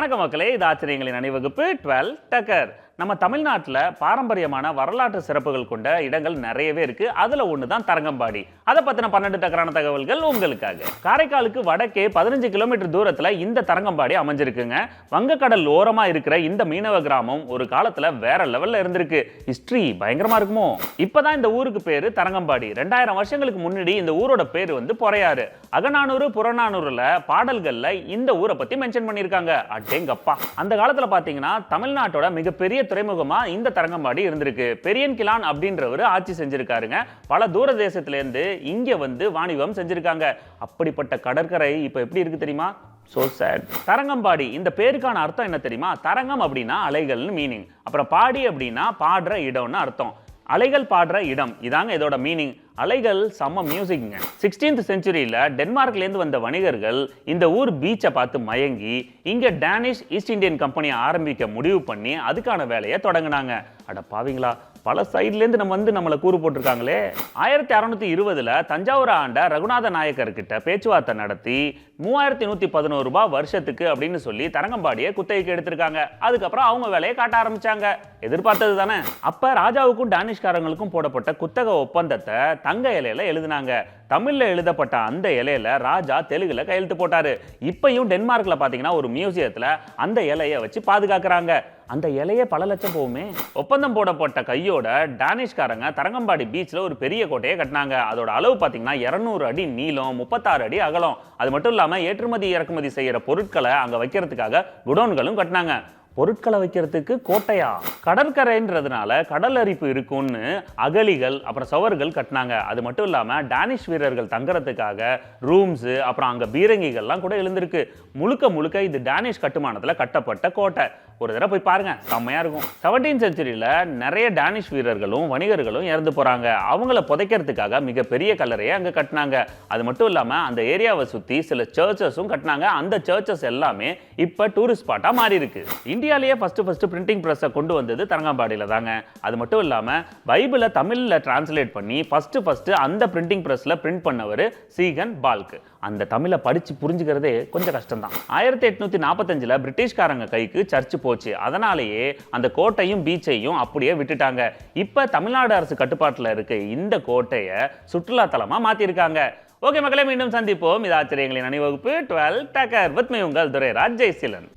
வணக்க மக்களே, இது ஆச்சரியங்களின் அணிவகுப்பு 12 டக்கர். நம்ம தமிழ்நாட்டில் பாரம்பரியமான வரலாற்று சிறப்புகள் கொண்ட இடங்கள் நிறையவே இருக்கு. அதுல ஒன்று தான் தரங்கம்பாடி. அதை பத்தின 12 டக்கரான தகவல்கள் உங்களுக்காக. காரைக்காலுக்கு வடக்கே 15 கிலோமீட்டர் தூரத்துல இந்த தரங்கம்பாடி அமைஞ்சிருக்குங்க. வங்கக்கடல் ஓரமா இருக்கிற இந்த மீனவ கிராமம் ஒரு காலத்துல வேற லெவல்ல இருந்திருக்கு. ஹிஸ்டரி பயங்கரமா இருக்குமோ. இப்பதான் இந்த ஊருக்கு பேரு தரங்கம்பாடி. 2000 வருஷங்களுக்கு முன்னாடி இந்த ஊரோட பேரு பொறையாறு. அகநானூறு புறநானூறுல பாடல்கள்ல இந்த ஊரை பத்தி மென்ஷன் பண்ணிருக்காங்க. அடேங்கப்பா. அந்த காலத்துல பாத்தீங்கன்னா தமிழ்நாட்டோட மிகப்பெரிய துறைமுகமா இந்த தரங்கம்பாடி இருந்திருக்கு. பெரியன் கிளான் அப்படின்றவர் ஆட்சி செஞ்சிருக்காருங்க. பல தூர தேசத்துல இருந்து இங்க வாணிபம் செஞ்சிருக்காங்க. அப்படிப்பட்ட கடற்கரை இப்ப எப்படி இருக்கு தெரியுமா? So sad. தரங்கம்பாடி இந்த பேருக்கான அர்த்தம் என்ன தெரியுமா? தரங்கம் அப்படின்னா அலைகள்னு மீனிங். அப்புறம் பாடி அப்படின்னா பாடுற இடம்னு அர்த்தம். அலைகள் பாடுற இடம் இதாங்க இதோட மீனிங். அலைகள் செம்ம மியூசிக்ங்க. 16th செஞ்சுரியில டென்மார்க்லேருந்து வந்த வணிகர்கள் இந்த ஊர் பீச்சை பார்த்து மயங்கி இங்க டேனிஷ் ஈஸ்ட் இந்தியன் கம்பெனியை ஆரம்பிக்க முடிவு பண்ணி அதுக்கான வேலையை தொடங்கினாங்க. அட பாவீங்களா, பல சைட்லேருந்து நம்மளை கூறு போட்டிருக்காங்களே. 1620ல் தஞ்சாவூர் ஆண்ட ரகுநாத நாயக்கர் கிட்ட பேச்சுவார்த்தை நடத்தி 3111 ரூபாய் வருஷத்துக்கு அப்படின்னு சொல்லி தரங்கம்பாடியை குத்தகைக்கு எடுத்திருக்காங்க. அதுக்கப்புறம் அவங்க வேலையை காட்ட ஆரம்பிச்சாங்க. எதிர்பார்த்தது தானே. அப்ப ராஜாவுக்கும் டேனிஷ்காரங்களுக்கும் போடப்பட்ட குத்தக ஒப்பந்தத்தை தங்க இலையில எழுதினாங்க. தமிழ்ல எழுதப்பட்ட அந்த இலையில ராஜா தெலுங்குல கையெழுத்து போட்டாரு. இப்பயும் டென்மார்க்ல பாத்தீங்கன்னா ஒரு மியூசியத்துல அந்த இலையை வச்சு பாதுகாக்கிறாங்க. அந்த இலையே பல லட்சம் போகுமே. ஒப்பந்தம் போடப்பட்ட கையோட டேனிஷ்காரங்க தரங்கம்பாடி பீச்ல ஒரு பெரிய கோட்டையை கட்டினாங்க. அதோட அளவு பாத்தீங்கன்னா 200 அடி நீளம், 36 அடி அகலம். அது மட்டும் இல்லாம ஏற்றுமதி இறக்குமதி செய்யற பொருட்களை அங்க வைக்கிறதுக்காக குடோன்களும் கட்டினாங்க. பொருட்களை வைக்கிறதுக்கு கோட்டையா? கடற்கரைன்றதுனால கடல் அரிப்பு இருக்கும்னு அகலிகள் அப்புறம் சவர்கள் கட்டினாங்க. அது மட்டும் இல்லாம டேனிஷ் வீரர்கள் தங்கறதுக்காக ரூம்ஸ் அப்புறம் அங்க பீரங்கிகள்லாம் கூட எழுந்திருக்கு. முழுக்க இது டேனிஷ் கட்டுமானத்துல கட்டப்பட்ட கோட்டை. ஒரு தடவை போய் பாருங்க, செம்மையா இருக்கும். 17th செஞ்சுரியில நிறைய டேனிஷ் வீரர்களும் வணிகர்களும் இறந்து போறாங்க. அவங்கள புதைக்கிறதுக்காக மிகப்பெரிய கல்லறையை அங்க கட்டினாங்க. அது மட்டும் இல்லாம அந்த ஏரியாவை சுத்தி சில சர்ச்சஸும் கட்டினாங்க. அந்த சர்ச்சஸ் எல்லாமே இப்ப டூரிஸ்ட் ஸ்பாட்டா மாறி இருக்கு. இந்தியாலேயே ஃபர்ஸ்ட் பிரிண்டிங் பிரஸ் கொண்டு வந்தது தரங்கம்பாடியில தாங்க. அது மட்டும் இல்லாம பைபிளை தமிழ்ல டிரான்ஸ்லேட் பண்ணி ஃபர்ஸ்ட் அந்த பிரிண்டிங் பிரஸ்ல பிரிண்ட் பண்ணவர் சீகன் பால்க். அந்த தமிழை படிச்சு புரிஞ்சுக்கிறதே கொஞ்சம் கஷ்டம் தான். 1845ல் பிரிட்டிஷ்காரங்க கைக்கு சர்ச் போச்சு. அதனாலேயே அந்த கோட்டையும் பீச்சையும் அப்படியே விட்டுட்டாங்க. இப்ப தமிழ்நாடு அரசு கட்டுப்பாட்டில் இருக்க இந்த கோட்டையை சுற்றுலா தலமா மாத்திருக்காங்க. ஓகே மக்களே, மீண்டும் சந்திப்போம். இது ஆச்சரியங்களின் அணிவகுப்பு 12 டக்கர் வித் மீ உங்கள் துரைராஜ் ஜெயசீலன்.